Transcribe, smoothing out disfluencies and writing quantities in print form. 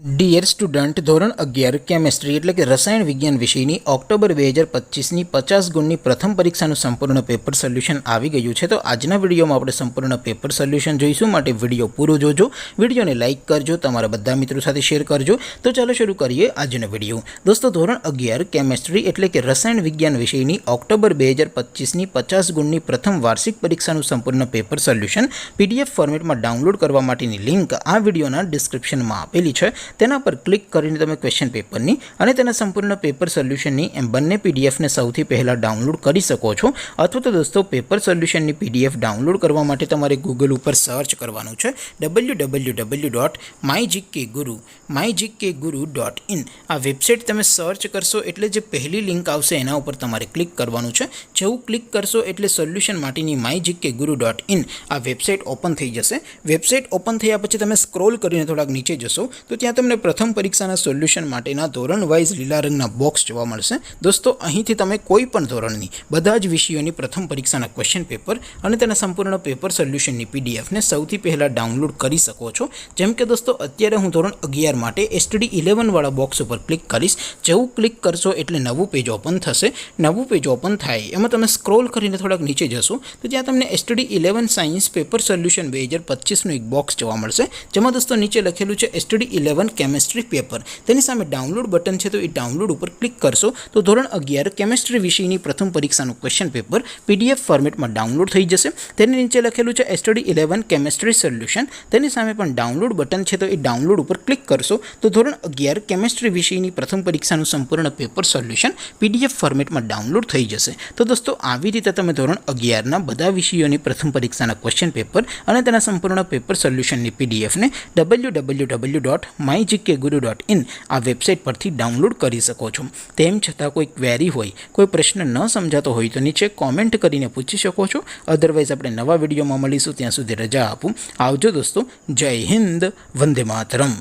Dear student, ધોરણ 11 chemistry એટલે કે રસાયણ વિજ્ઞાન વિષયની ઓક્ટોબર 2025ની 50 ગુણની પ્રથમ પરીક્ષાનું સંપૂર્ણ પેપર સોલ્યુશન આવી ગયું છે। તો આજના વિડીયોમાં આપણે સંપૂર્ણ પેપર સોલ્યુશન જોઈશું, માટે વિડીયો પૂરો જોજો, વિડીયોને લાઇક કરજો, તમારા બધા મિત્રો સાથે શેર કરજો। તો ચાલો શરૂ કરીએ આજનો વિડીયો। દોસ્તો, ધોરણ 11 કેમેસ્ટ્રી એટલે કે રસાયણ વિજ્ઞાન વિષયની ઓક્ટોબર 2025ની 50 ગુણની પ્રથમ વાર્ષિક પરીક્ષાનું સંપૂર્ણ પેપર સોલ્યુશન PDF ફોર્મેટમાં ડાઉનલોડ કરવા માટેની લિંક આ વિડીયોના ડિસ્ક્રિપ્શનમાં આપેલી છે। તેના પર ક્લિક કરીને તમે ક્વેશ્ચન પેપરની અને તેના સંપૂર્ણ પેપર સોલ્યુશનની એમ બંને પીડીએફને સૌથી પહેલાં ડાઉનલોડ કરી શકો છો। અથવા તો દોસ્તો, પેપર સોલ્યુશનની PDF ડાઉનલોડ કરવા માટે તમારે ગૂગલ ઉપર સર્ચ કરવાનું છે www.mygkguru.in। આ વેબસાઇટ તમે સર્ચ કરશો એટલે જે પહેલી લિંક આવશે એના ઉપર તમારે ક્લિક કરવાનું છે। જેવું ક્લિક કરશો એટલે સોલ્યુશન માટેની mygkguru.in આ વેબસાઇટ ઓપન થઈ જશે। વેબસાઇટ ઓપન થયા પછી તમે સ્ક્રોલ કરીને થોડાક નીચે જશો તો ત્યાં તમને પ્રથમ પરીક્ષાના સોલ્યુશન માટેના ધોરણ વાઇઝ લીલા રંગના બોક્સ જોવા મળશે। દોસ્તો, અહીંથી તમે કોઈ પણ ધોરણની બધા જ વિષયોની પ્રથમ પરીક્ષાના ક્વેશ્ચન પેપર અને તેના સંપૂર્ણ પેપર સોલ્યુશનની પીડીએફને સૌથી પહેલાં ડાઉનલોડ કરી શકો છો। જેમ કે દોસ્તો, અત્યારે હું ધોરણ 11 માટે STD11 વાળા બોક્સ ઉપર ક્લિક કરીશ। જેવું ક્લિક કરશો એટલે નવું પેજ ઓપન થશે। નવું પેજ ઓપન થાય એમાં તમે સ્ક્રોલ કરીને થોડાક નીચે જશો તો ત્યાં તમને STD11 સાયન્સ પેપર સોલ્યુશન 2025નું એક બોક્સ જોવા મળશે, જેમાં દોસ્તો નીચે લખેલું છે STD11 કેમેસ્ટ્રી પેપર। તેની સામે ડાઉનલોડ બટન છે, તો એ ડાઉનલોડ ઉપર ક્લિક કરશો તો ધોરણ 11 કેમેસ્ટ્રી વિષયની પ્રથમ પરીક્ષાનું ક્વેશ્ચન પેપર PDF ફોર્મેટમાં ડાઉનલોડ થઈ જશે। તેની નીચે લખેલું છે STD11 કેમેસ્ટ્રી સોલ્યુશન। તેની સામે પણ ડાઉનલોડ બટન છે, તો એ ડાઉનલોડ ઉપર ક્લિક કરશો તો ધોરણ 11 કેમેસ્ટ્રી વિષયની પ્રથમ પરીક્ષાનું સંપૂર્ણ પેપર સોલ્યુશન PDF ફોર્મેટમાં ડાઉનલોડ થઈ જશે। તો દોસ્તો, આવી રીતે તમે ધોરણ 11ના બધા વિષયોની પ્રથમ પરીક્ષાના ક્વેશ્ચન પેપર અને તેના સંપૂર્ણ પેપર સોલ્યુશનની PDFને www.mygkguru.in આ વેબસાઇટ પરથી ડાઉનલોડ કરી શકો છો। તેમ છતાં કોઈ ક્વેરી હોય, કોઈ પ્રશ્ન ન સમજાતો હોય તો નીચે કોમેન્ટ કરીને પૂછી શકો છો। અધરવાઇઝ આપણે નવા વિડીયોમાં મળીશું, ત્યાં સુધી રજા આપું। આવજો દોસ્તો, જય હિન્દ, વંદે માતરમ।